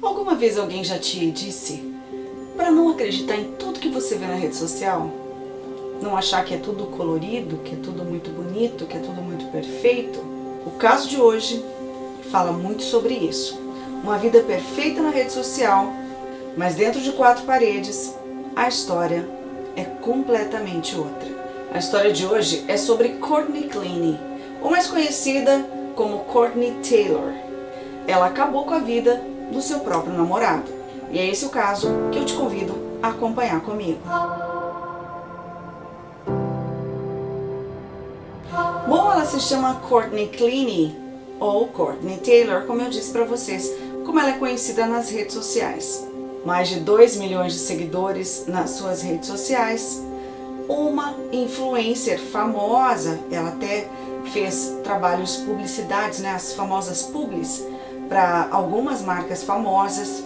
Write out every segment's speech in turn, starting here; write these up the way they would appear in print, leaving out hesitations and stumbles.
Alguma vez alguém já te disse para não acreditar em tudo que você vê na rede social? Não achar que é tudo colorido, que é tudo muito bonito, que é tudo muito perfeito? O caso de hoje fala muito sobre isso. Uma vida perfeita na rede social, mas dentro de 4 paredes, a história é completamente outra. A história de hoje é sobre Courtney Cleaney, ou mais conhecida como Courtney Taylor. Ela acabou com a vida do seu próprio namorado. E é esse o caso que eu te convido a acompanhar comigo. Bom, ela se chama Courtney Cleaney, ou Courtney Taylor, como eu disse para vocês, como ela é conhecida nas redes sociais. Mais de 2 milhões de seguidores nas suas redes sociais. Uma influencer famosa, ela até fez trabalhos publicidades, né, as famosas publis, para algumas marcas famosas.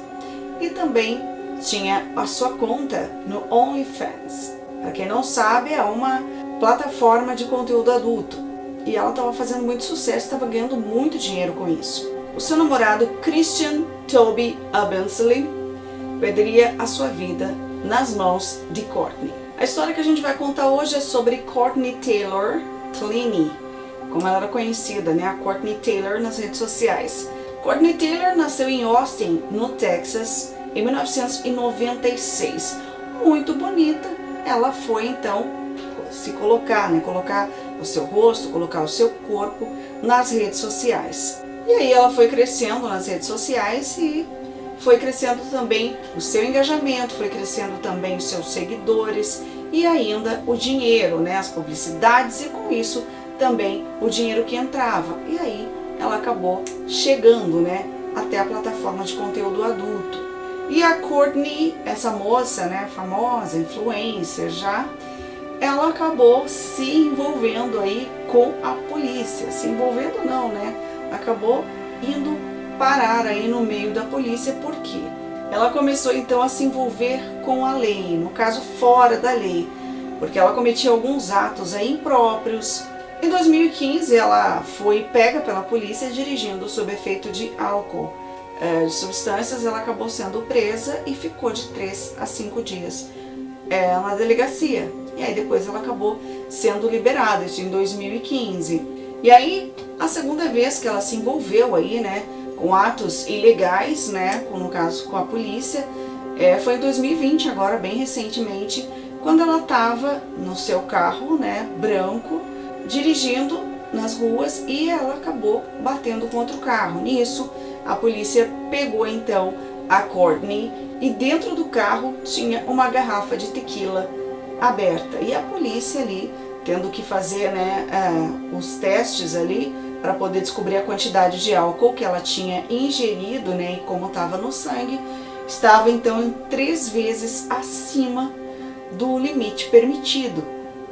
E também tinha a sua conta no OnlyFans. Para quem não sabe, é uma plataforma de conteúdo adulto. E ela estava fazendo muito sucesso, estava ganhando muito dinheiro com isso. O seu namorado, Christian Toby Abensley, perderia a sua vida nas mãos de Courtney. A história que a gente vai contar hoje é sobre Courtney Taylor Cleaney, como ela era conhecida, né? A Courtney Taylor nas redes sociais. Courtney Taylor nasceu em Austin, no Texas, em 1996. Muito bonita, ela foi então se colocar, né? Colocar o seu rosto, colocar o seu corpo nas redes sociais. E aí ela foi crescendo nas redes sociais e foi crescendo também o seu engajamento, foi crescendo também os seus seguidores e ainda o dinheiro, né? As publicidades e com isso também o dinheiro que entrava. E aí ela acabou chegando, né, até a plataforma de conteúdo adulto. E a Courtney, essa moça, né, famosa, influencer já, ela acabou se envolvendo aí com a polícia. Se envolvendo não, né? Acabou indo parar aí no meio da polícia, porque ela começou então a se envolver com a lei, no caso fora da lei, porque ela cometia alguns atos aí impróprios. Em 2015, ela foi pega pela polícia dirigindo sob efeito de álcool, de substâncias. Ela acabou sendo presa e ficou de 3 a 5 dias na delegacia. E aí depois ela acabou sendo liberada, isso em 2015. E aí, a segunda vez que ela se envolveu aí, né, com atos ilegais, né, no caso com a polícia, foi em 2020, agora bem recentemente, quando ela estava no seu carro, né, branco, dirigindo nas ruas e ela acabou batendo contra o carro. Nisso, a polícia pegou então a Courtney e dentro do carro tinha uma garrafa de tequila aberta. E a polícia ali, tendo que fazer, né, os testes ali para poder descobrir a quantidade de álcool que ela tinha ingerido, né, e como estava no sangue, estava então em 3 vezes acima do limite permitido,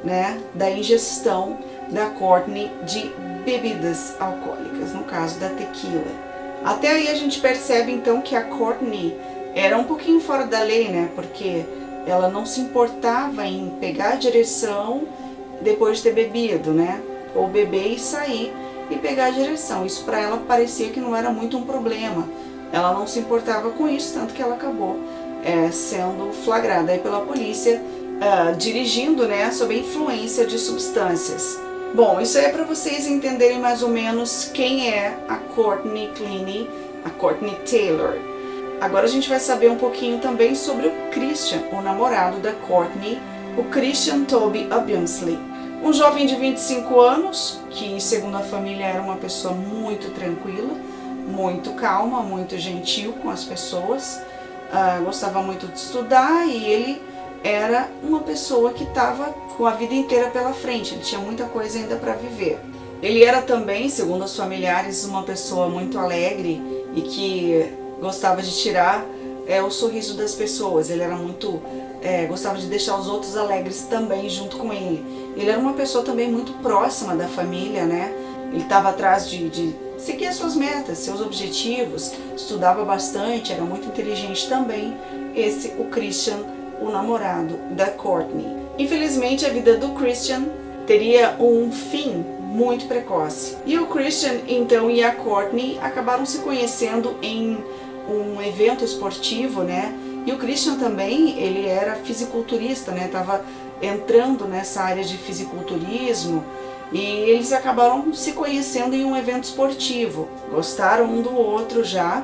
né, da ingestão da Courtney de bebidas alcoólicas, no caso da tequila. Até aí a gente percebe então que a Courtney era um pouquinho fora da lei, né, porque ela não se importava em pegar a direção depois de ter bebido, né, ou beber e sair e pegar a direção. Isso para ela parecia que não era muito um problema. Ela não se importava com isso, tanto que ela acabou sendo flagrada aí pela polícia dirigindo, né, sob a influência de substâncias. Bom, isso aí é para vocês entenderem mais ou menos quem é a Courtney Cleaney, a Courtney Taylor. Agora a gente vai saber um pouquinho também sobre o Christian, o namorado da Courtney, o Christian Toby Abensley. Um jovem de 25 anos, que segundo a família era uma pessoa muito tranquila, muito calma, muito gentil com as pessoas, gostava muito de estudar e ele era uma pessoa que estava com a vida inteira pela frente, ele tinha muita coisa ainda para viver. Ele era também, segundo os familiares, uma pessoa muito alegre e que gostava de tirar o sorriso das pessoas. Ele era muito, gostava de deixar os outros alegres também junto com ele. Ele era uma pessoa também muito próxima da família, né? Ele estava atrás de seguir as suas metas, seus objetivos, estudava bastante, era muito inteligente também. Esse, o Christian, o namorado da Courtney. Infelizmente, a vida do Christian teria um fim muito precoce. E o Christian, então, e a Courtney acabaram se conhecendo em um evento esportivo, né? E o Christian também, ele era fisiculturista, né? Tava entrando nessa área de fisiculturismo e eles acabaram se conhecendo em um evento esportivo. Gostaram um do outro já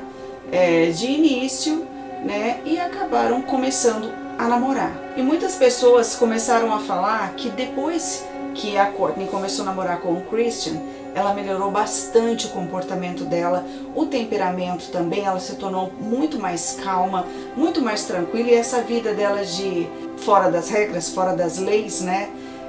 de início, né? E acabaram começando a namorar. E muitas pessoas começaram a falar que depois que a Courtney começou a namorar com o Christian, ela melhorou bastante o comportamento dela, o temperamento também, ela se tornou muito mais calma, muito mais tranquila, e essa vida dela de fora das regras, fora das leis, né,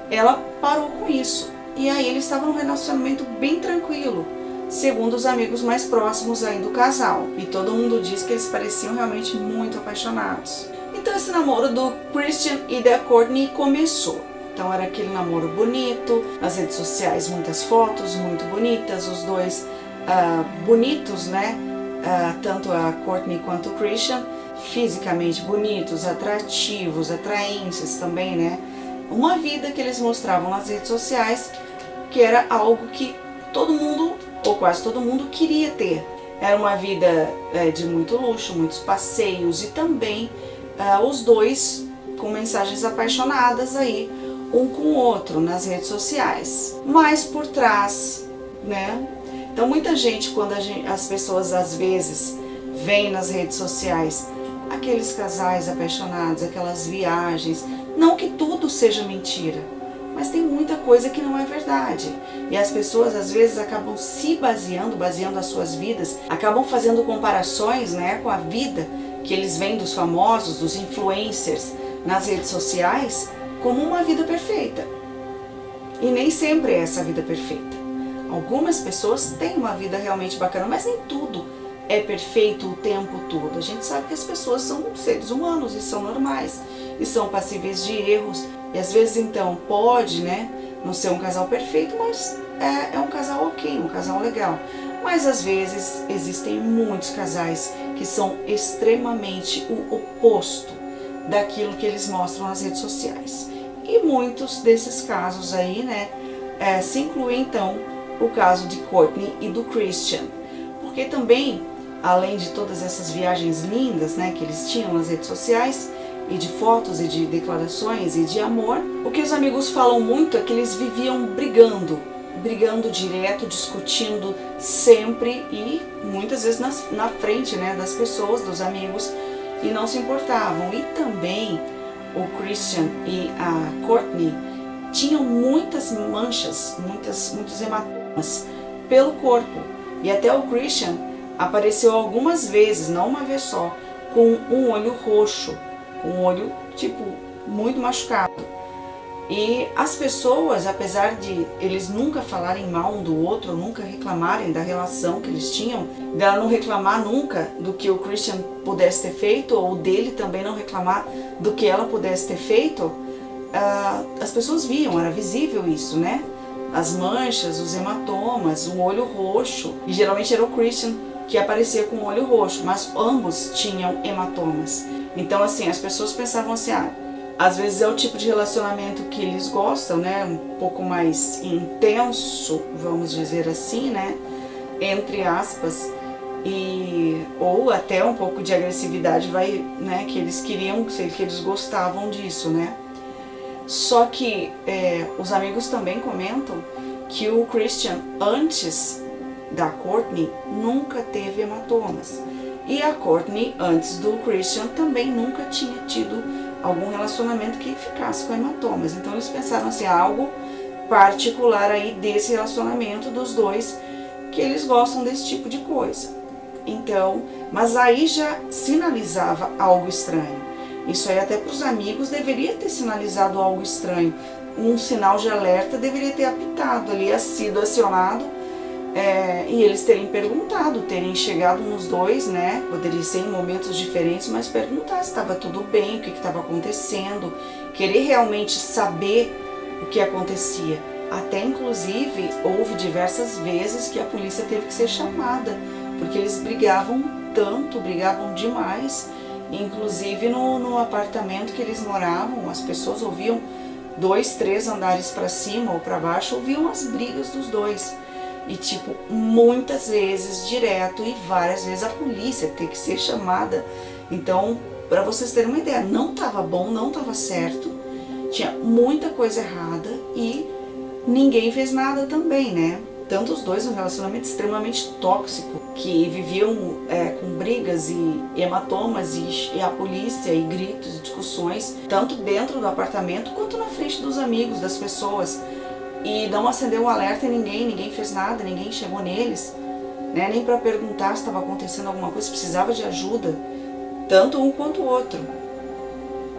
ela parou com isso. E aí eles estavam num relacionamento bem tranquilo, segundo os amigos mais próximos aí do casal, e todo mundo diz que eles pareciam realmente muito apaixonados. Então esse namoro do Christian e da Courtney começou. Então era aquele namoro bonito, nas redes sociais muitas fotos muito bonitas, os dois bonitos, né? Tanto a Courtney quanto o Christian, fisicamente bonitos, atrativos, atraentes também, né? Uma vida que eles mostravam nas redes sociais, que era algo que todo mundo, ou quase todo mundo, queria ter. Era uma vida de muito luxo, muitos passeios e também os dois com mensagens apaixonadas aí, um com o outro nas redes sociais, mas por trás, né? Então muita gente, quando as pessoas às vezes veem nas redes sociais aqueles casais apaixonados, aquelas viagens, não que tudo seja mentira, mas tem muita coisa que não é verdade, e as pessoas às vezes acabam se baseando as suas vidas, acabam fazendo comparações, né, com a vida que eles veem dos famosos, dos influencers nas redes sociais, como uma vida perfeita. E nem sempre é essa vida perfeita. Algumas pessoas têm uma vida realmente bacana, mas nem tudo é perfeito o tempo todo. A gente sabe que as pessoas são seres humanos e são normais, e são passíveis de erros, e às vezes então pode, né, não ser um casal perfeito, mas é um casal ok, um casal legal. Mas às vezes existem muitos casais que são extremamente o oposto daquilo que eles mostram nas redes sociais. E muitos desses casos aí, né, se inclui então o caso de Courtney e do Christian. Porque também, além de todas essas viagens lindas, né, que eles tinham nas redes sociais, e de fotos e de declarações e de amor, o que os amigos falam muito é que eles viviam brigando direto, discutindo sempre e muitas vezes na frente, né, das pessoas, dos amigos, e não se importavam. E também o Christian e a Courtney tinham muitas manchas, muitos hematomas pelo corpo. E até o Christian apareceu algumas vezes, não uma vez só, com um olho roxo, com um olho tipo muito machucado. E as pessoas, apesar de eles nunca falarem mal um do outro, nunca reclamarem da relação que eles tinham, dela não reclamar nunca do que o Christian pudesse ter feito, ou dele também não reclamar do que ela pudesse ter feito, as pessoas viam, era visível isso, né? As manchas, os hematomas, um olho roxo, e geralmente era o Christian que aparecia com o olho roxo, mas ambos tinham hematomas. Então assim, as pessoas pensavam assim, às vezes é o tipo de relacionamento que eles gostam, né? Um pouco mais intenso, vamos dizer assim, né? Entre aspas, ou até um pouco de agressividade, né? Que eles queriam, que eles gostavam disso, né? Só que os amigos também comentam que o Christian, antes da Courtney, nunca teve hematomas. E a Courtney, antes do Christian, também nunca tinha tido algum relacionamento que ficasse com hematomas. Então eles pensaram assim, algo particular aí desse relacionamento dos dois, que eles gostam desse tipo de coisa. Então, mas aí já sinalizava algo estranho. Isso aí até para os amigos deveria ter sinalizado algo estranho. Um sinal de alerta deveria ter apitado ali, sido acionado, e eles terem perguntado, terem chegado nos dois, né? Poderia ser em momentos diferentes, mas perguntar se estava tudo bem, o que estava acontecendo, querer realmente saber o que acontecia. Até inclusive houve diversas vezes que a polícia teve que ser chamada, porque eles brigavam tanto, brigavam demais. Inclusive no apartamento que eles moravam, as pessoas ouviam 2, 3 andares para cima ou para baixo, ouviam as brigas dos dois. E tipo, muitas vezes direto e várias vezes a polícia tem que ser chamada. Então, para vocês terem uma ideia, não estava bom, não estava certo, tinha muita coisa errada e ninguém fez nada também, né? Tanto os dois, um relacionamento extremamente tóxico, que viviam com brigas e hematomas e a polícia e gritos e discussões, tanto dentro do apartamento quanto na frente dos amigos, das pessoas. E não acendeu um alerta em ninguém fez nada, ninguém chegou neles, né? Nem para perguntar se estava acontecendo alguma coisa, se precisava de ajuda, tanto um quanto o outro.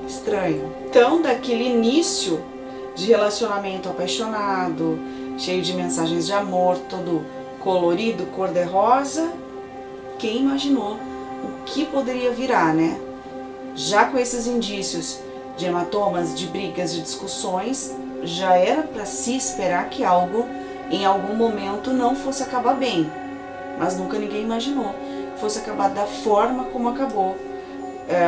Estranho. Então, daquele início de relacionamento apaixonado, cheio de mensagens de amor, todo colorido, cor-de-rosa, quem imaginou o que poderia virar, né? Já com esses indícios de hematomas, de brigas, de discussões, já era para se esperar que algo, em algum momento, não fosse acabar bem. Mas nunca ninguém imaginou que fosse acabar da forma como acabou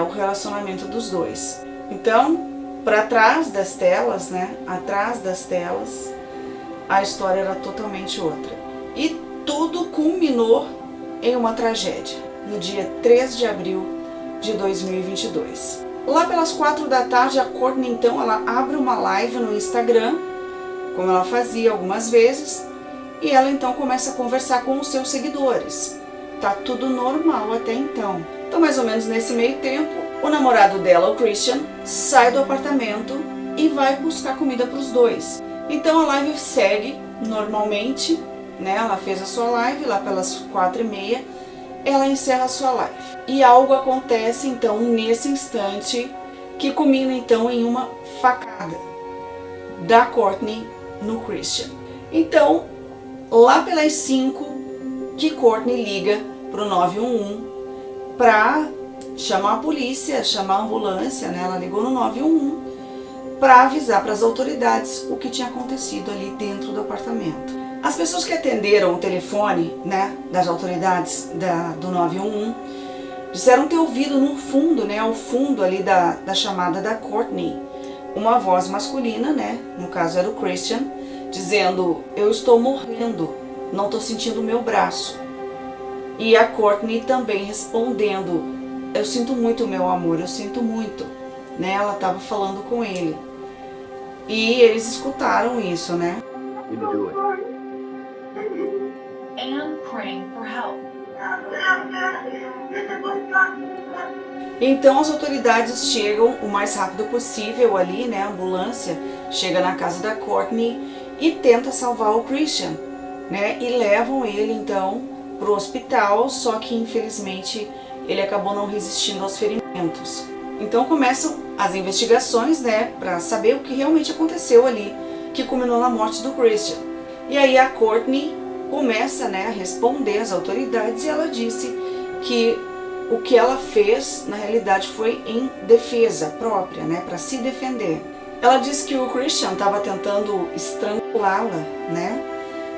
o relacionamento dos dois. Então, para trás das telas, né? Atrás das telas, a história era totalmente outra. E tudo culminou em uma tragédia, no dia 3 de abril de 2022. Lá pelas 4 da tarde, a Courtney, então, ela abre uma live no Instagram, como ela fazia algumas vezes, e ela então começa a conversar com os seus seguidores. Tá tudo normal até então. Então, mais ou menos nesse meio tempo, o namorado dela, o Christian, sai do apartamento e vai buscar comida para os dois. Então a live segue normalmente, né? Ela fez a sua live lá pelas 4h30, ela encerra a sua live. E algo acontece então nesse instante que culmina então em uma facada da Courtney no Christian. Então, lá pelas 5 que Courtney liga pro 911 para chamar a polícia, chamar a ambulância, né? Ela ligou no 911 para avisar para as autoridades o que tinha acontecido ali dentro do apartamento. As pessoas que atenderam o telefone, né, das autoridades do 911 disseram ter ouvido no fundo, né, ao fundo ali da chamada da Courtney, uma voz masculina, né, no caso era o Christian, dizendo: eu estou morrendo, não estou sentindo o meu braço. E a Courtney também respondendo: eu sinto muito, meu amor, eu sinto muito. Né, ela estava falando com ele. E eles escutaram isso, né? Então as autoridades chegam o mais rápido possível ali, né? A ambulância chega na casa da Courtney e tenta salvar o Christian, né? E levam ele então pro hospital, só que infelizmente ele acabou não resistindo aos ferimentos. Então começam as investigações, né, para saber o que realmente aconteceu ali, que culminou na morte do Christian. E aí a Courtney começa, né, a responder às autoridades e ela disse que o que ela fez, na realidade, foi em defesa própria, né, para se defender. Ela disse que o Christian estava tentando estrangulá-la, né,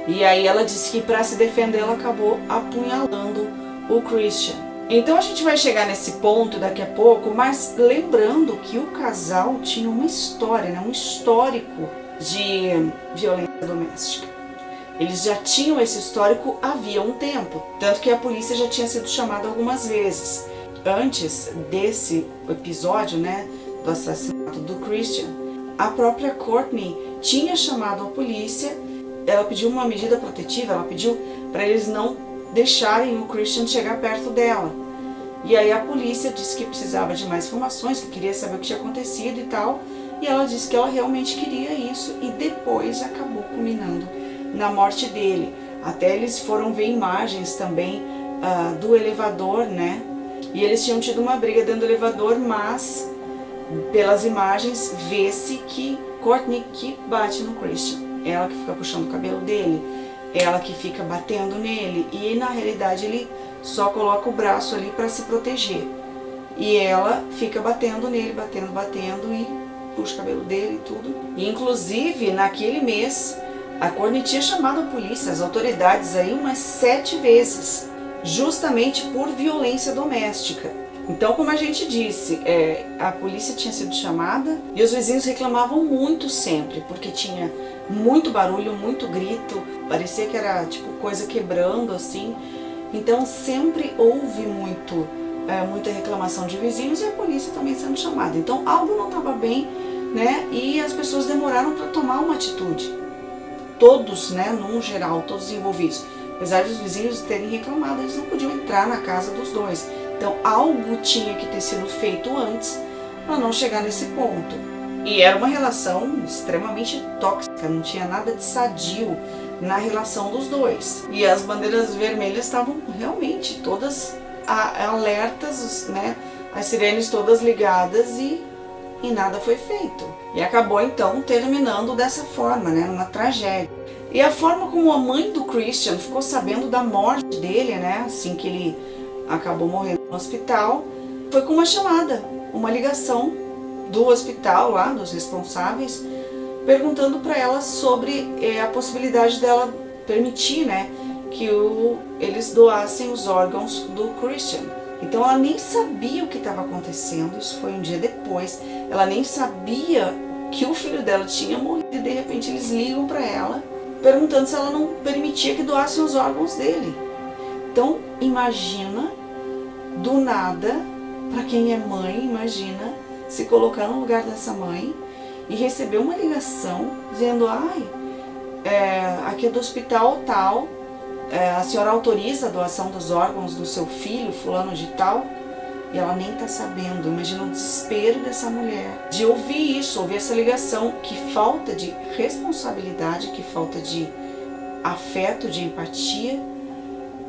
e aí ela disse que para se defender ela acabou apunhalando o Christian. Então a gente vai chegar nesse ponto daqui a pouco, mas lembrando que o casal tinha uma história, né, um histórico de violência doméstica. Eles já tinham esse histórico havia um tempo, tanto que a polícia já tinha sido chamada algumas vezes. Antes desse episódio, né, do assassinato do Christian, a própria Courtney tinha chamado a polícia, ela pediu uma medida protetiva, ela pediu para eles não deixarem o Christian chegar perto dela. E aí a polícia disse que precisava de mais informações, que queria saber o que tinha acontecido e tal. E ela disse que ela realmente queria isso e depois acabou culminando na morte dele. Até eles foram ver imagens também do elevador, né? E eles tinham tido uma briga dentro do elevador, mas pelas imagens vê-se que Courtney que bate no Christian. Ela que fica puxando o cabelo dele, ela que fica batendo nele e na realidade ele só coloca o braço ali para se proteger. E ela fica batendo nele, batendo e puxa o cabelo dele e tudo. E, inclusive, naquele mês, a Courtney tinha chamado a polícia, as autoridades aí umas 7 vezes, justamente por violência doméstica. Então, como a gente disse, a polícia tinha sido chamada e os vizinhos reclamavam muito sempre, porque tinha muito barulho, muito grito, parecia que era tipo coisa quebrando assim. Então sempre houve muita reclamação de vizinhos e a polícia também sendo chamada. Então algo não estava bem, né? E as pessoas demoraram para tomar uma atitude. Todos, né, num geral, todos envolvidos. Apesar dos vizinhos terem reclamado, eles não podiam entrar na casa dos dois. Então algo tinha que ter sido feito antes para não chegar nesse ponto. E era uma relação extremamente tóxica, não tinha nada de sadio na relação dos dois. E as bandeiras vermelhas estavam realmente todas alertas, né? As sirenes todas ligadas e nada foi feito. E acabou então terminando dessa forma, né? Numa tragédia. E a forma como a mãe do Christian ficou sabendo da morte dele, né? Assim que ele acabou morrendo no hospital, foi com uma chamada, uma ligação do hospital lá, dos responsáveis, perguntando para ela sobre a possibilidade dela permitir, né, que eles doassem os órgãos do Christian. Então ela nem sabia o que estava acontecendo, isso foi um dia depois, ela nem sabia que o filho dela tinha morrido e de repente eles ligam para ela perguntando se ela não permitia que doassem os órgãos dele. Então imagina, do nada, para quem é mãe, imagina se colocar no lugar dessa mãe e receber uma ligação dizendo: aqui é do hospital tal, a senhora autoriza a doação dos órgãos do seu filho, fulano de tal, e ela nem tá sabendo. Imagina o desespero dessa mulher de ouvir isso, ouvir essa ligação. Que falta de responsabilidade, que falta de afeto, de empatia,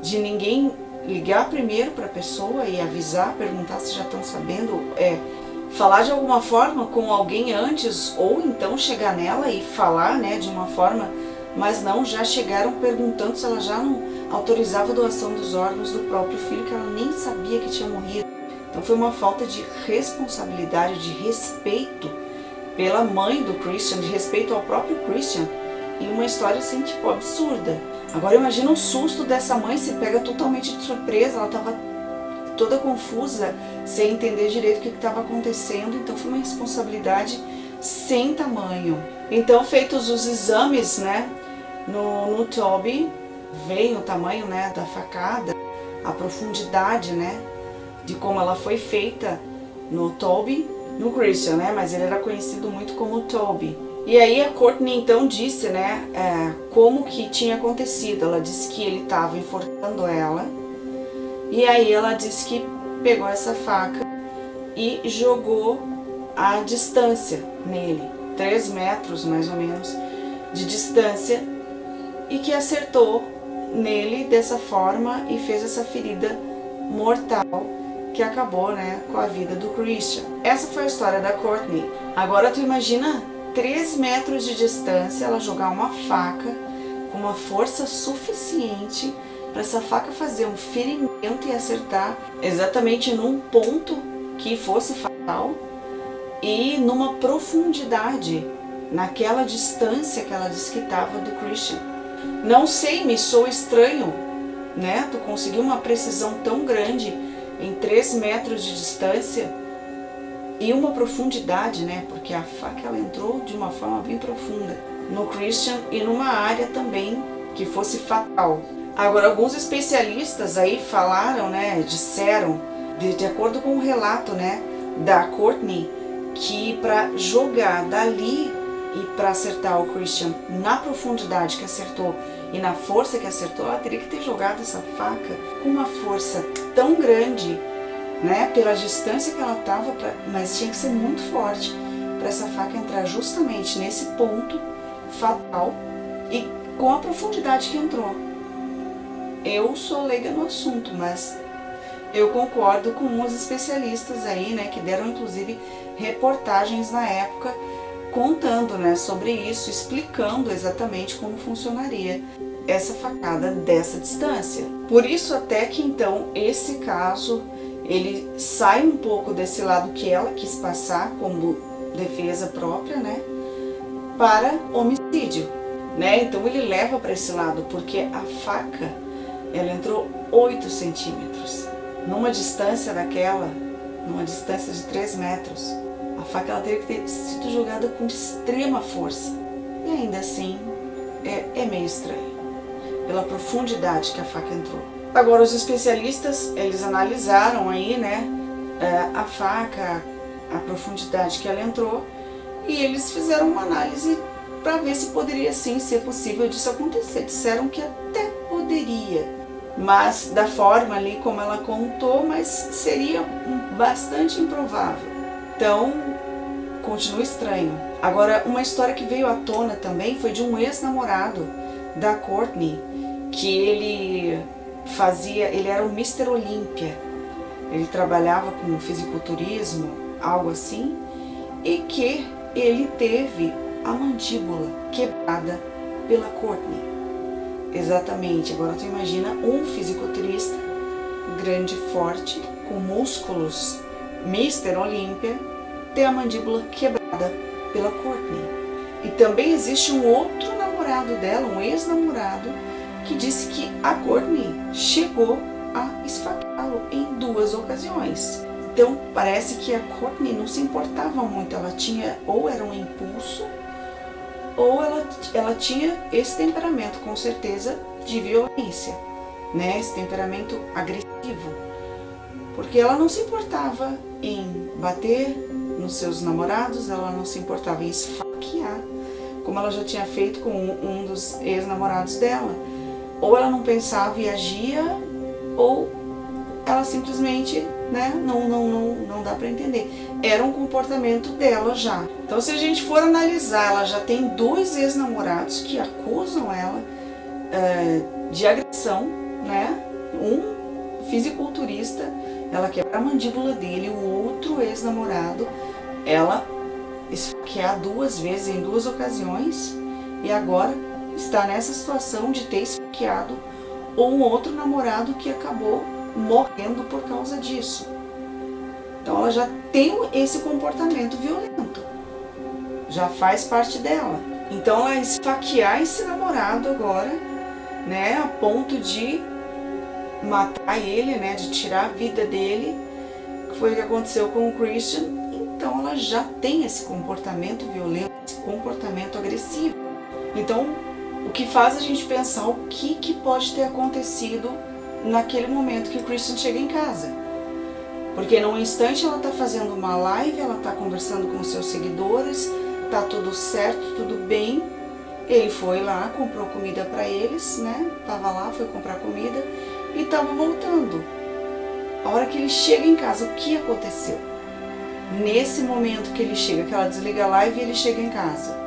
de ninguém ligar primeiro para a pessoa e avisar, perguntar se já estão sabendo, falar de alguma forma com alguém antes, ou então chegar nela e falar, né, de uma forma, mas não, já chegaram perguntando se ela já não autorizava a doação dos órgãos do próprio filho, que ela nem sabia que tinha morrido. Então foi uma falta de responsabilidade, de respeito pela mãe do Christian, de respeito ao próprio Christian, e uma história assim, tipo, absurda. Agora imagina o susto dessa mãe, se pega totalmente de surpresa, ela estava toda confusa, sem entender direito o que estava acontecendo. Então foi uma responsabilidade sem tamanho. Então, feitos os exames, né, no Toby, veio o tamanho, né, da facada, a profundidade, né, de como ela foi feita no Toby, no Christian, né, mas ele era conhecido muito como Toby. E aí a Courtney então disse, né, como que tinha acontecido. Ela disse que ele estava enforcando ela, e aí ela disse que pegou essa faca e jogou a distância nele, 3 metros mais ou menos de distância, e que acertou nele dessa forma e fez essa ferida mortal que acabou, né, com a vida do Christian. Essa foi a história da Courtney. Agora tu imagina 3 metros de distância ela jogar uma faca com uma força suficiente para essa faca fazer um ferimento e acertar exatamente num ponto que fosse fatal e numa profundidade, naquela distância que ela disse que estava do Christian. Não sei, me soa estranho, né? Tu conseguir uma precisão tão grande em 3 metros de distância e uma profundidade, né? Porque a faca ela entrou de uma forma bem profunda no Christian e numa área também que fosse fatal. Agora, alguns especialistas aí falaram, né? Disseram, de acordo com o relato, né, da Courtney, que para jogar dali e para acertar o Christian na profundidade que acertou e na força que acertou, ela teria que ter jogado essa faca com uma força tão grande, né, pela distância que ela estava, mas tinha que ser muito forte para essa faca entrar justamente nesse ponto fatal e com a profundidade que entrou. Eu sou leiga no assunto, mas eu concordo com os especialistas aí, né, que deram inclusive reportagens na época contando, né, sobre isso, explicando exatamente como funcionaria essa facada dessa distância. Por isso até que então esse caso ele sai um pouco desse lado que ela quis passar como defesa própria, né, para homicídio, né? Então ele leva para esse lado porque a faca ela entrou 8 centímetros. Numa distância daquela, numa distância de 3 metros. A faca ela teria que ter sido jogada com extrema força. E ainda assim, é meio estranho, pela profundidade que a faca entrou. Agora, os especialistas, eles analisaram aí, né, a faca, a profundidade que ela entrou, e eles fizeram uma análise para ver se poderia sim ser possível disso acontecer. Disseram que até poderia, mas da forma ali como ela contou, mas seria bastante improvável. Então, continua estranho. Agora, uma história que veio à tona também foi de um ex-namorado da Courtney, que ele era o Mr. Olympia. Ele trabalhava com fisiculturismo, algo assim, e que ele teve a mandíbula quebrada pela Courtney. Exatamente, agora tu imagina um fisiculturista grande, forte, com músculos, Mr. Olympia, ter a mandíbula quebrada pela Courtney. E também existe um outro namorado dela, um ex-namorado, que disse que a Courtney chegou a esfaqueá-lo em 2 ocasiões. Então parece que a Courtney não se importava muito, ela tinha, ou era um impulso, ou ela tinha esse temperamento, com certeza, de violência, né? Esse temperamento agressivo, porque ela não se importava em bater nos seus namorados, ela não se importava em esfaquear, como ela já tinha feito com um dos ex-namorados dela. Ou ela não pensava e agia, ou ela simplesmente, né, não dá para entender. Era um comportamento dela já. Então, se a gente for analisar, ela já tem 2 ex-namorados que acusam ela de agressão, né? Um fisiculturista, ela quebra a mandíbula dele, o outro ex-namorado, ela esfaquear 2 vezes em 2 ocasiões, e agora está nessa situação de ter esfaqueado um outro namorado que acabou morrendo por causa disso. Então ela já tem esse comportamento violento, já faz parte dela. Então ela esfaquear esse namorado agora, né, a ponto de matar ele, né, de tirar a vida dele, que foi o que aconteceu com o Christian. Então ela já tem esse comportamento violento, esse comportamento agressivo. Então, o que faz a gente pensar o que pode ter acontecido naquele momento que o Christian chega em casa. Porque num instante ela está fazendo uma live, ela está conversando com os seus seguidores, tá tudo certo, tudo bem. Ele foi lá, comprou comida para eles, né? Tava lá, foi comprar comida e tava voltando. A hora que ele chega em casa, o que aconteceu? Nesse momento que ele chega, que ela desliga a live e ele chega em casa.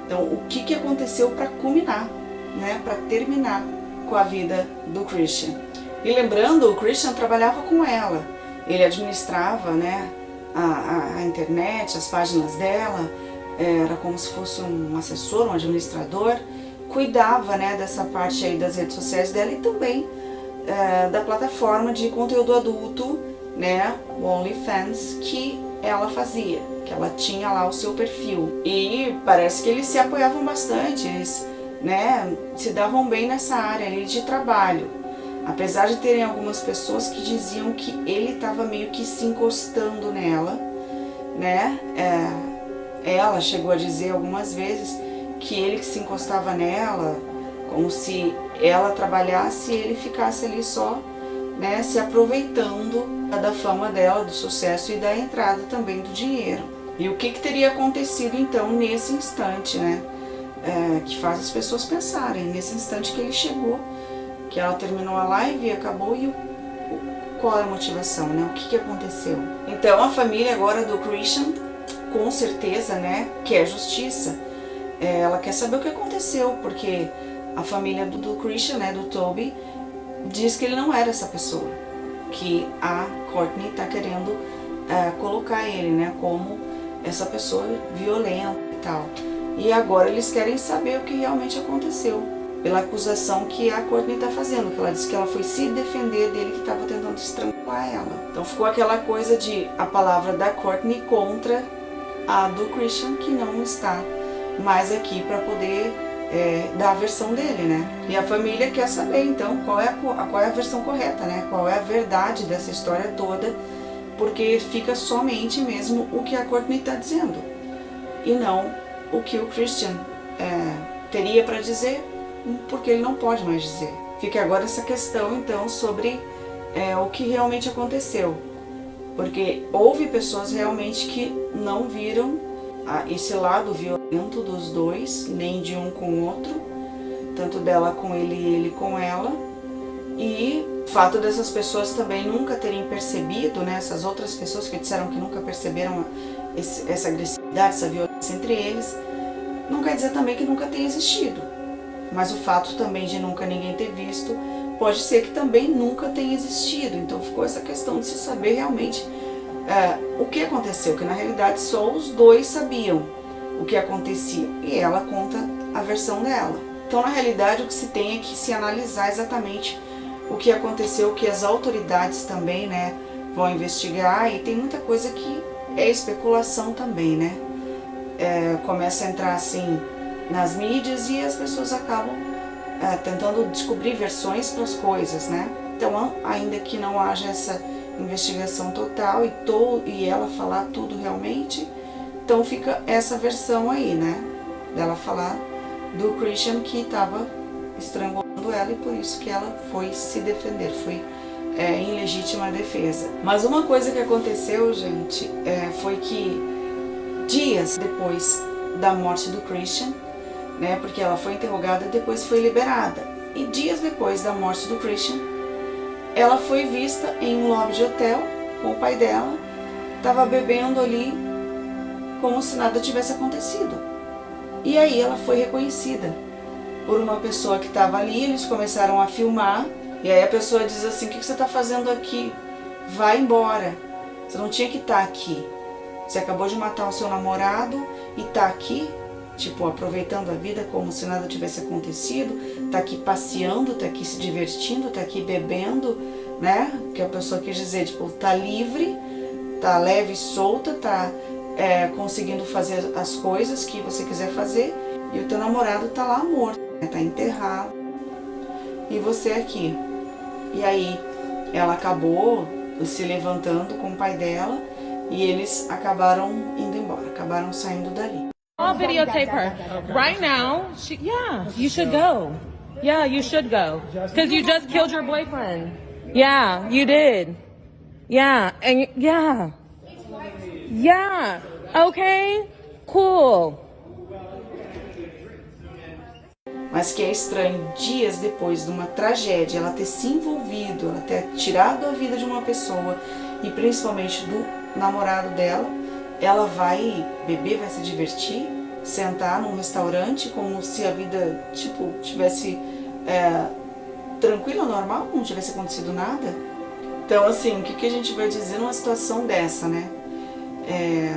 Então, o que aconteceu para culminar, né? Para terminar com a vida do Christian. E lembrando, o Christian trabalhava com ela. Ele administrava, né, a internet, as páginas dela, era como se fosse um assessor, um administrador, cuidava, né, dessa parte aí das redes sociais dela e também da plataforma de conteúdo adulto, né, o OnlyFans, que ela fazia, que ela tinha lá o seu perfil. E parece que eles se apoiavam bastante, eles, né, se davam bem nessa área ali de trabalho. Apesar de terem algumas pessoas que diziam que ele estava meio que se encostando nela, né? Ela chegou a dizer algumas vezes que ele que se encostava nela, como se ela trabalhasse e ele ficasse ali só, né, se aproveitando da fama dela, do sucesso e da entrada também do dinheiro. E o que teria acontecido então nesse instante, né? Que faz as pessoas pensarem, nesse instante que ele chegou, que ela terminou a live e acabou, e qual é a motivação, né? O que aconteceu? Então a família agora do Christian, com certeza, né, quer justiça. Ela quer saber o que aconteceu, porque a família do Christian, né, do Toby, diz que ele não era essa pessoa, que a Courtney está querendo colocar ele, né, como essa pessoa violenta e tal. E agora eles querem saber o que realmente aconteceu, pela acusação que a Courtney está fazendo, que ela disse que ela foi se defender dele, que estava tentando estrangular ela. Então ficou aquela coisa de a palavra da Courtney contra a do Christian, que não está mais aqui para poder dar a versão dele, né? E a família quer saber então qual é a versão correta, né? Qual é a verdade dessa história toda porque fica somente mesmo o que a Courtney está dizendo e não o que o Christian teria para dizer, porque ele não pode mais dizer. Fica agora essa questão então sobre o que realmente aconteceu, porque houve pessoas realmente que não viram esse lado violento dos dois, nem de um com o outro, tanto dela com ele e ele com ela. E o fato dessas pessoas também nunca terem percebido, né, essas outras pessoas que disseram que nunca perceberam essa agressividade, essa violência entre eles, não quer dizer também que nunca tenha existido. Mas o fato também de nunca ninguém ter visto, pode ser que também nunca tenha existido. Então ficou essa questão de se saber realmente o que aconteceu, que na realidade só os dois sabiam o que acontecia. E ela conta a versão dela. Então na realidade o que se tem é que se analisar exatamente o que aconteceu, o que as autoridades também, né, vão investigar, e tem muita coisa que é especulação também, né? Começa a entrar assim nas mídias e as pessoas acabam tentando descobrir versões para as coisas, né? Então, ainda que não haja essa investigação total e ela falar tudo realmente, então fica essa versão aí, né? Dela falar do Christian que estava estrangulando ela e por isso que ela foi se defender, foi em legítima defesa. Mas uma coisa que aconteceu, gente, foi que dias depois da morte do Christian, né, porque ela foi interrogada e depois foi liberada, e dias depois da morte do Christian, ela foi vista em um lobby de hotel com o pai dela, estava bebendo ali como se nada tivesse acontecido. E aí ela foi reconhecida por uma pessoa que estava ali, eles começaram a filmar, e aí a pessoa diz assim: o que você está fazendo aqui? Vai embora, você não tinha que estar aqui, você acabou de matar o seu namorado e está aqui, tipo, aproveitando a vida como se nada tivesse acontecido, está aqui passeando, está aqui se divertindo, está aqui bebendo, né? Que a pessoa quis dizer, tipo, tá livre, tá leve e solta, tá conseguindo fazer as coisas que você quiser fazer, e o teu namorado tá lá morto, né? Tá enterrado, e você aqui. E aí ela acabou se levantando com o pai dela e eles acabaram indo embora, acabaram saindo dali. I'll videotape her. Right now, yeah, you should go. Yeah, you should go. Because you just killed your boyfriend. Yeah, you did. Yeah, and yeah. Yeah, okay, cool. Mas que é estranho, dias depois de uma tragédia, ela ter se envolvido, ela ter tirado a vida de uma pessoa e principalmente do namorado dela, ela vai beber, vai se divertir, sentar num restaurante como se a vida, tipo, tivesse tranquila, normal, não tivesse acontecido nada. Então, assim, o que a gente vai dizer numa situação dessa, né?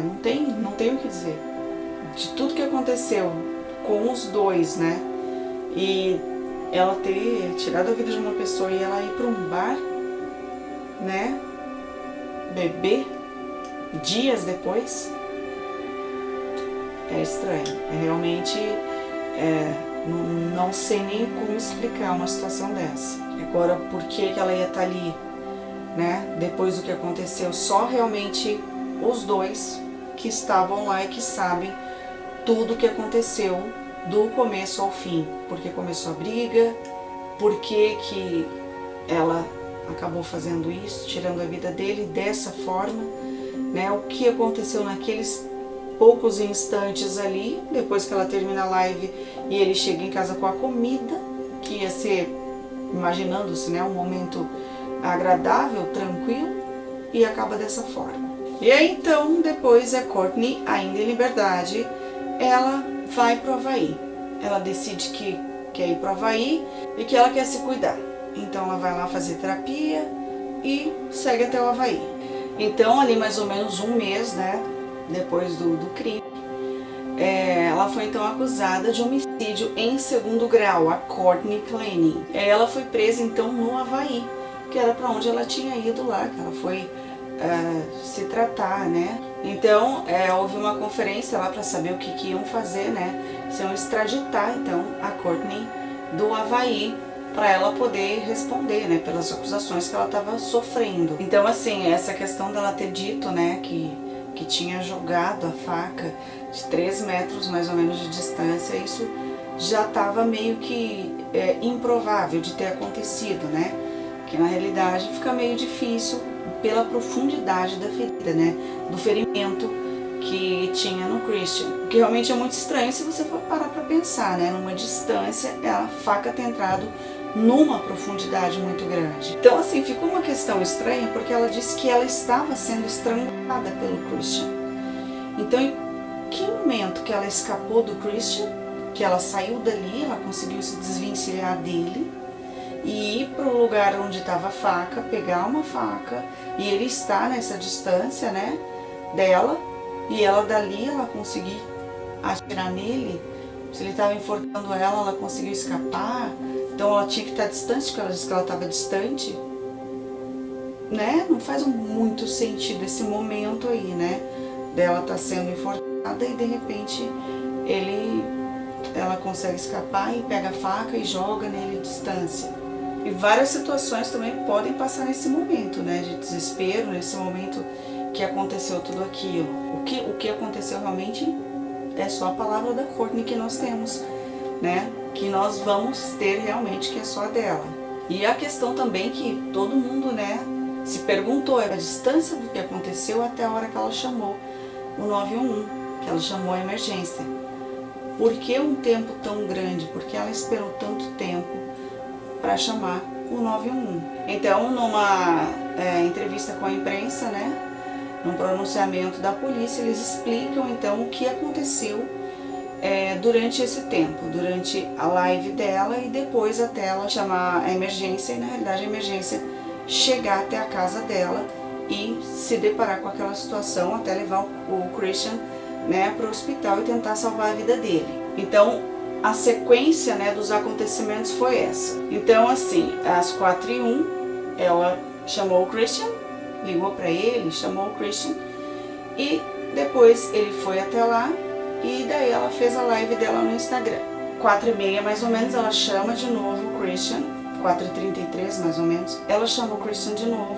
Não tem o que dizer. De tudo que aconteceu com os dois, né? E ela ter tirado a vida de uma pessoa e ela ir para um bar, né? Beber dias depois, é estranho. Realmente, não sei nem como explicar uma situação dessa. Agora, por que ela ia estar ali, né? Depois do que aconteceu, só realmente os dois que estavam lá e que sabem tudo o que aconteceu do começo ao fim, porque começou a briga, por que ela acabou fazendo isso, tirando a vida dele dessa forma, né? O que aconteceu naqueles poucos instantes ali, depois que ela termina a live e ele chega em casa com a comida, que ia ser, imaginando-se, né, um momento agradável, tranquilo, e acaba dessa forma. E aí então, depois a Courtney, ainda em liberdade, ela vai pro Havaí. Ela decide que quer ir pro Havaí e que ela quer se cuidar. Então ela vai lá fazer terapia e segue até o Havaí. Então ali mais ou menos um mês, né, depois do crime, ela foi então acusada de homicídio em segundo grau, a Courtney Claney. Ela foi presa então no Havaí, que era para onde ela tinha ido lá, que ela foi se tratar, né? Então houve uma conferência lá para saber o que iam fazer, né? Se iam extraditar então a Courtney do Havaí para ela poder responder, né, pelas acusações que ela estava sofrendo. Então, assim, essa questão dela ter dito, né, que tinha jogado a faca de 3 metros mais ou menos de distância, isso já estava meio que improvável de ter acontecido, né? Que na realidade fica meio difícil pela profundidade da ferida, né? Do ferimento que tinha no Christian. O que realmente é muito estranho se você for parar para pensar, né? Numa distância, a faca ter entrado numa profundidade muito grande. Então, assim, ficou uma questão estranha porque ela disse que ela estava sendo estrangulada pelo Christian. Então, em que momento que ela escapou do Christian, que ela saiu dali, ela conseguiu se desvencilhar dele e ir para o lugar onde estava a faca, pegar uma faca, e ele está nessa distância, né, dela, e ela dali, ela conseguiu atirar nele. Se ele estava enforcando ela conseguiu escapar, então ela tinha que estar distante, porque ela disse que ela estava distante, né? Não faz muito sentido esse momento aí, né, dela estar sendo enforcada e de repente ela consegue escapar e pega a faca e joga nele à distância. E várias situações também podem passar nesse momento, né, de desespero, nesse momento que aconteceu tudo aquilo. O que aconteceu realmente é só a palavra da Courtney que nós temos, né, que nós vamos ter realmente, que é só a dela. E a questão também que todo mundo, né, se perguntou é a distância do que aconteceu até a hora que ela chamou o 911, que ela chamou a emergência. Por que um tempo tão grande? Por que ela esperou tanto tempo para chamar o 911? Então, numa entrevista com a imprensa, né, num pronunciamento da polícia, eles explicam então o que aconteceu durante esse tempo, durante a live dela e depois até ela chamar a emergência e na realidade a emergência chegar até a casa dela e se deparar com aquela situação até levar o Christian, né, para o hospital e tentar salvar a vida dele. Então, a sequência, né, dos acontecimentos foi essa. Então, assim, às 4h01, ela chamou o Christian, ligou para ele, chamou o Christian e depois ele foi até lá e daí ela fez a live dela no Instagram. 4h30 mais ou menos, ela chama de novo o Christian, 4h33 mais ou menos, ela chama o Christian de novo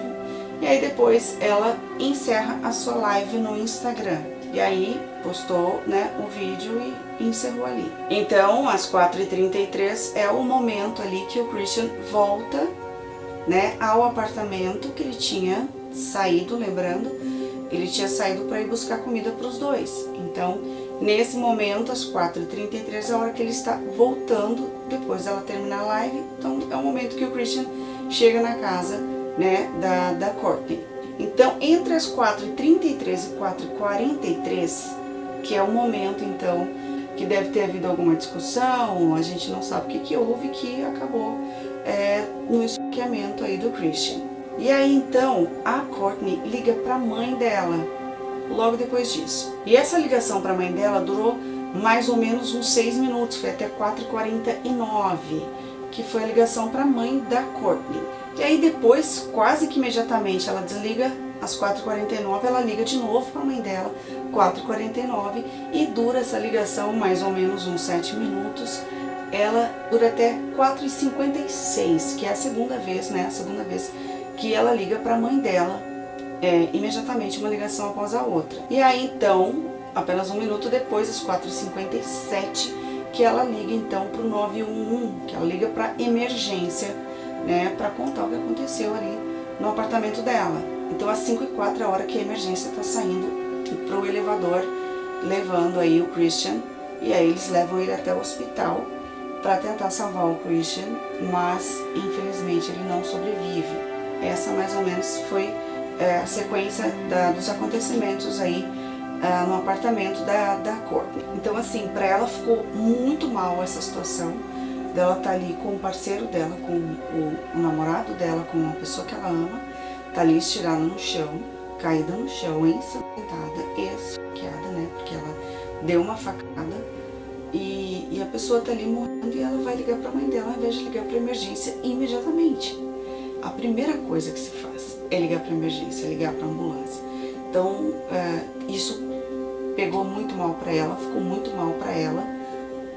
e aí depois ela encerra a sua live no Instagram. E aí postou, né, o vídeo e encerrou ali. Então, às 4h33 é o momento ali que o Christian volta, né, ao apartamento que ele tinha saído, lembrando, ele tinha saído para ir buscar comida para os dois. Então, nesse momento, às 4h33 é a hora que ele está voltando, depois dela terminar a live. Então, é o momento que o Christian chega na casa, né, da Courtney. Então, entre as 4h33 e 4h43, que é o momento, então, que deve ter havido alguma discussão, a gente não sabe o que houve, que acabou no esfaqueamento aí do Christian. E aí, então, a Courtney liga para a mãe dela, logo depois disso. E essa ligação para a mãe dela durou mais ou menos uns 6 minutos, foi até 4h49, que foi a ligação para a mãe da Courtney. E aí depois, quase que imediatamente, ela desliga às 4h49, ela liga de novo para a mãe dela, 4h49, e dura essa ligação mais ou menos uns 7 minutos. Ela dura até 4h56, que é a segunda vez, né? A segunda vez que ela liga para a mãe dela, imediatamente uma ligação após a outra. E aí então, apenas 1 minuto depois, às 4h57, que ela liga então para o 911, que ela liga para emergência, né, para contar o que aconteceu ali no apartamento dela. Então, às 5h04 é a hora que a emergência está saindo para o elevador, levando aí o Christian, e aí eles levam ele até o hospital para tentar salvar o Christian, mas infelizmente ele não sobrevive. Essa mais ou menos foi a sequência dos acontecimentos aí no apartamento da Courtney. Então, assim, para ela ficou muito mal essa situação dela tá ali com o parceiro dela, com o namorado dela, com uma pessoa que ela ama, tá ali estirada no chão, caída no chão, ensanguentada, esfaqueada, né, porque ela deu uma facada e a pessoa tá ali morrendo e ela vai ligar para a mãe dela ao invés de ligar para emergência imediatamente. A primeira coisa que se faz é ligar para emergência, ligar para ambulância. Então, isso pegou muito mal para ela, ficou muito mal para ela,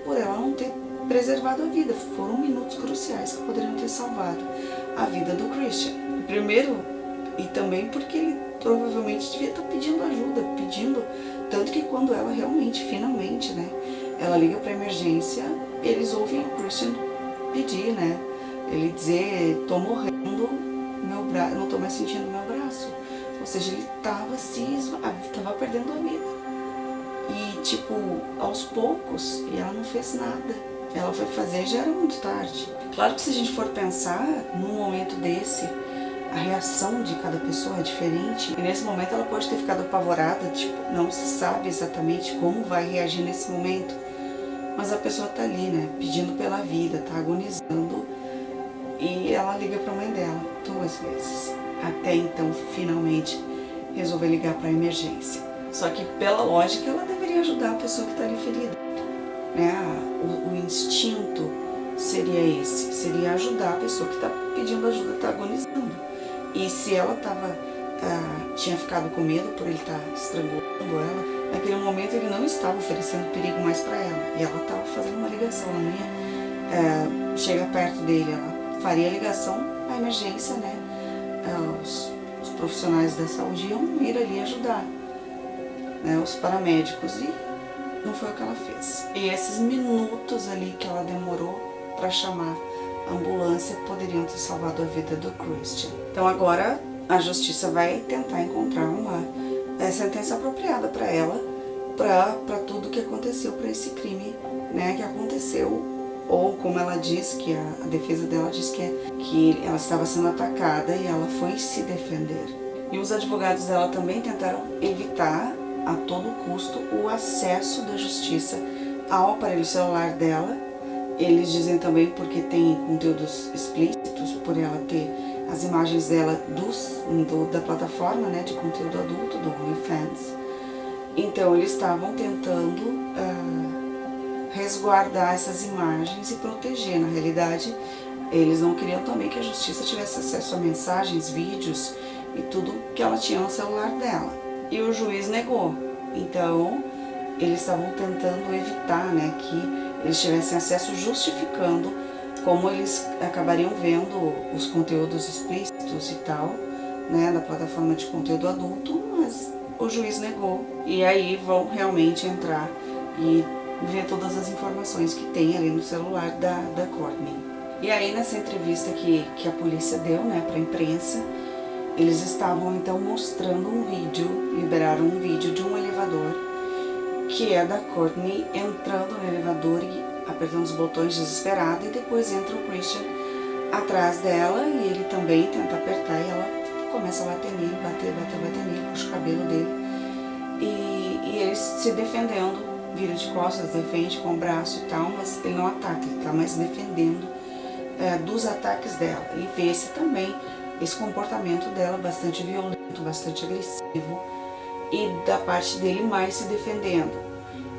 por ela não ter preservado a vida. Foram minutos cruciais que poderiam ter salvado a vida do Christian. Primeiro, e também porque ele provavelmente devia estar pedindo ajuda, tanto que quando ela realmente, finalmente, né, ela liga para emergência, eles ouvem o Christian pedir, né, ele dizer, tô morrendo, meu braço, não tô mais sentindo meu braço. Ou seja, ele tava perdendo a vida. E, tipo, aos poucos, e ela não fez nada. Ela foi fazer, já era muito tarde. Claro que se a gente for pensar, num momento desse, a reação de cada pessoa é diferente. E nesse momento ela pode ter ficado apavorada, tipo, não se sabe exatamente como vai reagir nesse momento. Mas a pessoa tá ali, né, pedindo pela vida, tá agonizando. E ela liga pra mãe dela 2 vezes. Até então, finalmente, resolveu ligar pra emergência. Só que, pela lógica, ela deveria ajudar a pessoa que tá ali ferida. Né? O instinto seria esse, seria ajudar a pessoa que tá pedindo ajuda, tá agonizando. E se ela tinha ficado com medo por ele estar estrangulando ela, naquele momento ele não estava oferecendo perigo mais para ela. E ela estava fazendo uma ligação, ela não ia chegar perto dele, ela faria a ligação à emergência, né? Os profissionais da saúde iam ir ali ajudar, né? Os paramédicos, e não foi o que ela fez. E esses minutos ali que ela demorou para chamar a ambulância poderiam ter salvado a vida do Christian. Então agora a justiça vai tentar encontrar uma sentença apropriada para ela, para tudo que aconteceu, para esse crime, né, que aconteceu, ou como ela diz, que a defesa dela diz que ela estava sendo atacada e ela foi se defender. E os advogados dela também tentaram evitar a todo custo o acesso da justiça ao aparelho celular dela. Eles dizem também porque tem conteúdos explícitos, por ela ter as imagens dela da plataforma, né, de conteúdo adulto, do OnlyFans. Então eles estavam tentando resguardar essas imagens e proteger. Na realidade, eles não queriam também que a justiça tivesse acesso a mensagens, vídeos e tudo que ela tinha no celular dela. E o juiz negou. Então eles estavam tentando evitar, né, que eles tivessem acesso, justificando como eles acabariam vendo os conteúdos explícitos e tal, né, da plataforma de conteúdo adulto, mas o juiz negou. E aí vão realmente entrar e ver todas as informações que tem ali no celular da Courtney. E aí nessa entrevista que a polícia deu, né, para a imprensa, eles estavam então mostrando um vídeo, liberaram um vídeo de um elevador, que é da Courtney entrando no elevador e apertando os botões desesperada, e depois entra o Christian atrás dela e ele também tenta apertar e ela começa a bater nele, bater nele, puxa o cabelo dele e ele se defendendo, vira de costas, defende com o braço e tal, mas ele não ataca, ele tá mais defendendo dos ataques dela. E vê-se também esse comportamento dela bastante violento, bastante agressivo, e da parte dele mais se defendendo.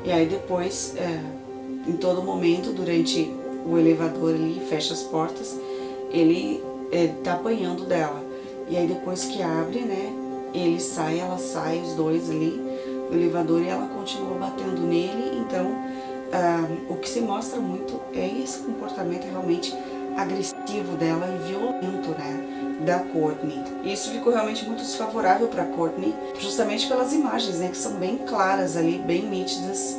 E aí depois, em todo momento, durante o elevador ali, fecha as portas, ele tá apanhando dela. E aí depois que abre, né, ele sai, ela sai, os dois ali no elevador, e ela continua batendo nele. Então, o que se mostra muito é esse comportamento realmente agressivo dela e violento, né, da Courtney. Isso ficou realmente muito desfavorável para Courtney, justamente pelas imagens, né, que são bem claras ali, bem nítidas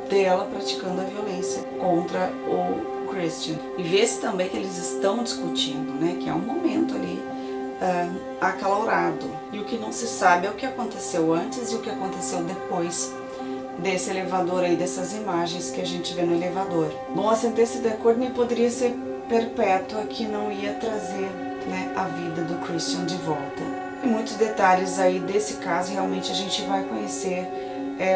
dela praticando a violência contra o Christian. E vê-se também que eles estão discutindo, né, que é um momento ali acalorado. E o que não se sabe é o que aconteceu antes e o que aconteceu depois desse elevador aí, dessas imagens que a gente vê no elevador. Bom, a sentença da Courtney poderia ser perpétua, que não ia trazer, né, a vida do Christian de volta. E muitos detalhes aí desse caso realmente a gente vai conhecer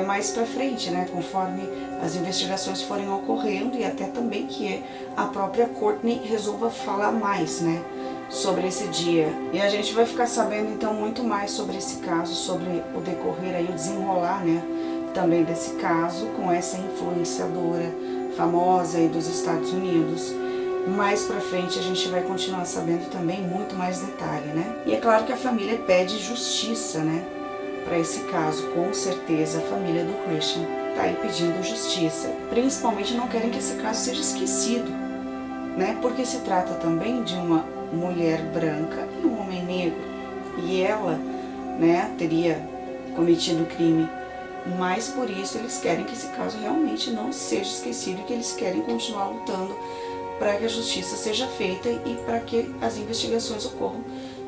mais pra frente, né, conforme as investigações forem ocorrendo, e até também que a própria Courtney resolva falar mais, né, sobre esse dia. E a gente vai ficar sabendo então muito mais sobre esse caso, sobre o decorrer aí, o desenrolar, né, também desse caso com essa influenciadora famosa aí dos Estados Unidos. Mais pra frente a gente vai continuar sabendo também muito mais detalhe, né? E é claro que a família pede justiça, né, para esse caso, com certeza, a família do Christian tá aí pedindo justiça. Principalmente não querem que esse caso seja esquecido, né? Porque se trata também de uma mulher branca e um homem negro. E ela, né, teria cometido o crime. Mas por isso eles querem que esse caso realmente não seja esquecido e que eles querem continuar lutando para que a justiça seja feita e para que as investigações ocorram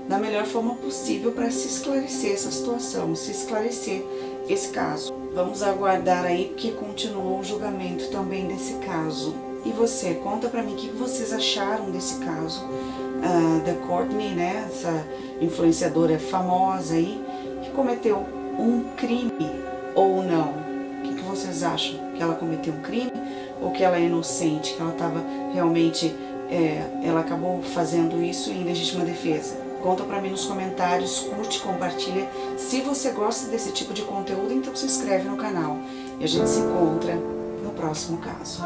da melhor forma possível para se esclarecer essa situação, se esclarecer esse caso. Vamos aguardar aí que continuou o julgamento também desse caso. E você, conta pra mim o que vocês acharam desse caso da Courtney, né, essa influenciadora famosa aí, que cometeu um crime ou não. O que vocês acham? Que ela cometeu um crime ou que ela é inocente, que ela estava realmente, ela acabou fazendo isso em legítima defesa? Conta pra mim nos comentários, curte, compartilha. Se você gosta desse tipo de conteúdo, então se inscreve no canal. E a gente se encontra no próximo caso.